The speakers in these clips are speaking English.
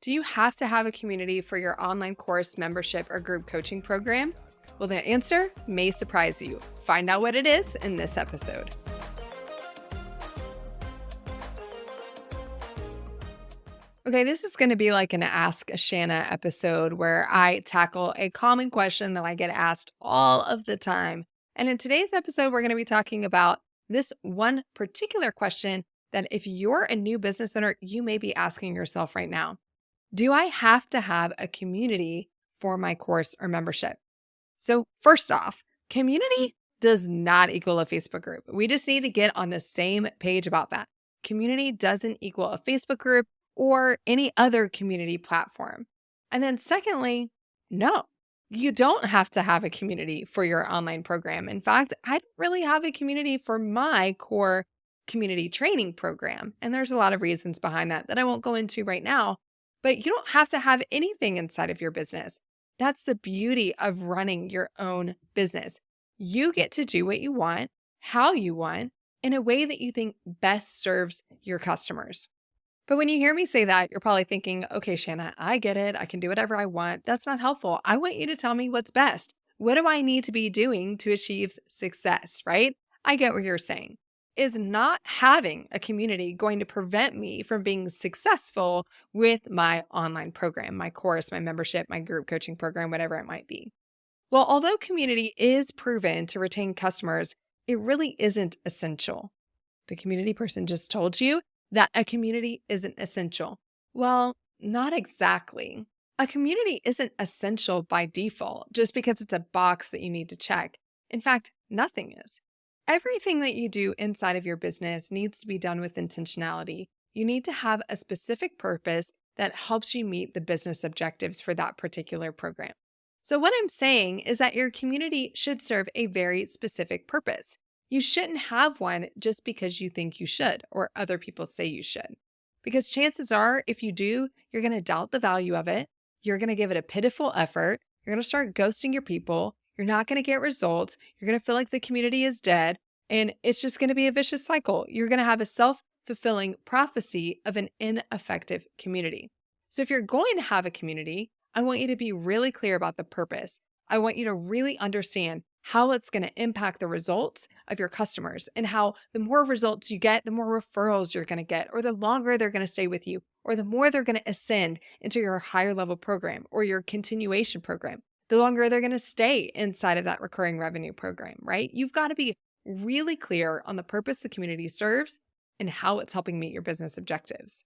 Do you have to have a community for your online course, membership, or group coaching program? Well, the answer may surprise you. Find out what it is in this episode. Okay, this is going to be like an Ask a Shana episode where I tackle a common question that I get asked all of the time. And in today's episode, we're going to be talking about this one particular question that if you're a new business owner, you may be asking yourself right now. Do I have to have a community for my course or membership? So first off, community does not equal a Facebook group. We just need to get on the same page about that. Community doesn't equal a Facebook group or any other community platform. And then secondly, no, you don't have to have a community for your online program. In fact, I don't really have a community for my core community training program. And there's a lot of reasons behind that I won't go into right now. But you don't have to have anything inside of your business. That's the beauty of running your own business. You get to do what you want, how you want, in a way that you think best serves your customers. But when you hear me say that, you're probably thinking, okay, Shana, I get it. I can do whatever I want. That's not helpful. I want you to tell me what's best. What do I need to be doing to achieve success, right? I get what you're saying. Is not having a community going to prevent me from being successful with my online program, my course, my membership, my group coaching program, whatever it might be? Well, although community is proven to retain customers, it really isn't essential. The community person just told you that a community isn't essential. Well, not exactly. A community isn't essential by default just because it's a box that you need to check. In fact, nothing is. Everything that you do inside of your business needs to be done with intentionality. You need to have a specific purpose that helps you meet the business objectives for that particular program. So what I'm saying is that your community should serve a very specific purpose. You shouldn't have one just because you think you should or other people say you should. Because chances are, if you do, you're going to doubt the value of it. You're going to give it a pitiful effort. You're going to start ghosting your people. You're not going to get results. You're going to feel like the community is dead. And it's just going to be a vicious cycle. You're going to have a self-fulfilling prophecy of an ineffective community. So if you're going to have a community, I want you to be really clear about the purpose. I want you to really understand how it's going to impact the results of your customers and how the more results you get, the more referrals you're going to get, or the longer they're going to stay with you, or the more they're going to ascend into your higher level program or your continuation program, the longer they're going to stay inside of that recurring revenue program, right? You've got to be really clear on the purpose the community serves and how it's helping meet your business objectives.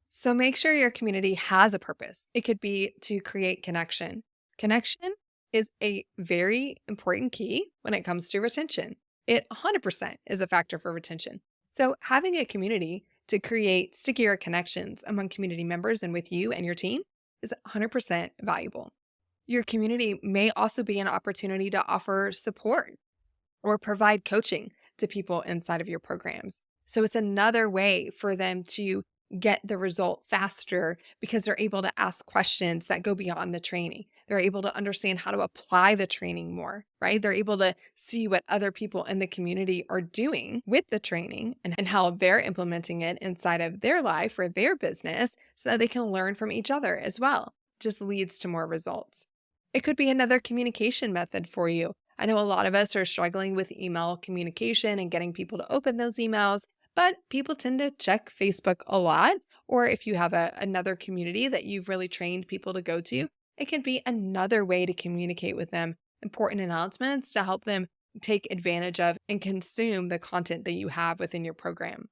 So make sure your community has a purpose. It could be to create connection. Connection is a very important key when it comes to retention. It 100% is a factor for retention. So having a community to create stickier connections among community members and with you and your team is 100% valuable. Your community may also be an opportunity to offer support or provide coaching to people inside of your programs. So it's another way for them to get the result faster because they're able to ask questions that go beyond the training. They're able to understand how to apply the training more, right? They're able to see what other people in the community are doing with the training and how they're implementing it inside of their life or their business so that they can learn from each other as well. Just leads to more results. It could be another communication method for you. I know a lot of us are struggling with email communication and getting people to open those emails, but people tend to check Facebook a lot. Or if you have another community that you've really trained people to go to, it can be another way to communicate with them important announcements to help them take advantage of and consume the content that you have within your program.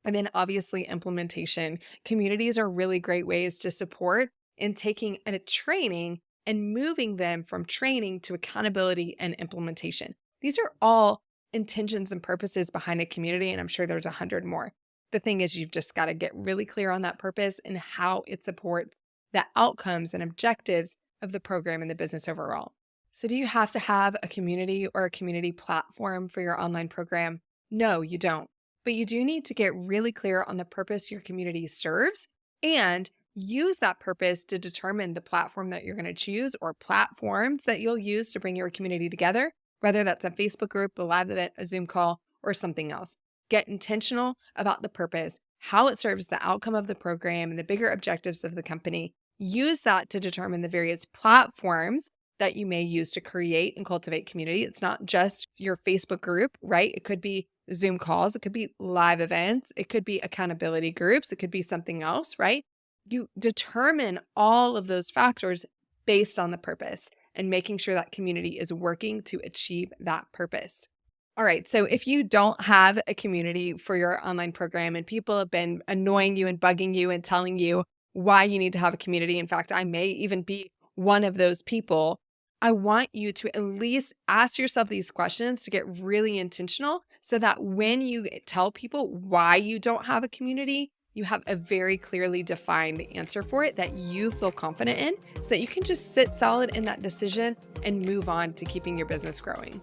And then obviously implementation. Communities are really great ways to support in taking a training and moving them from training to accountability and implementation. These are all intentions and purposes behind a community, and I'm sure there's 100 more. The thing is, you've just got to get really clear on that purpose and how it supports the outcomes and objectives of the program and the business overall. So do you have to have a community or a community platform for your online program? No, you don't. But you do need to get really clear on the purpose your community serves and use that purpose to determine the platform that you're going to choose or platforms that you'll use to bring your community together, whether that's a Facebook group, a live event, a Zoom call, or something else. Get intentional about the purpose. how it serves the outcome of the program and the bigger objectives of the company. Use that to determine the various platforms that you may use to create and cultivate community. It's not just your Facebook group, right? It could be Zoom calls, it could be live events, it could be accountability groups, it could be something else, right? You determine all of those factors based on the purpose and making sure that community is working to achieve that purpose. All right. So if you don't have a community for your online program and people have been annoying you and bugging you and telling you why you need to have a community, in fact, I may even be one of those people. I want you to at least ask yourself these questions to get really intentional so that when you tell people why you don't have a community, you have a very clearly defined answer for it that you feel confident in so that you can just sit solid in that decision and move on to keeping your business growing.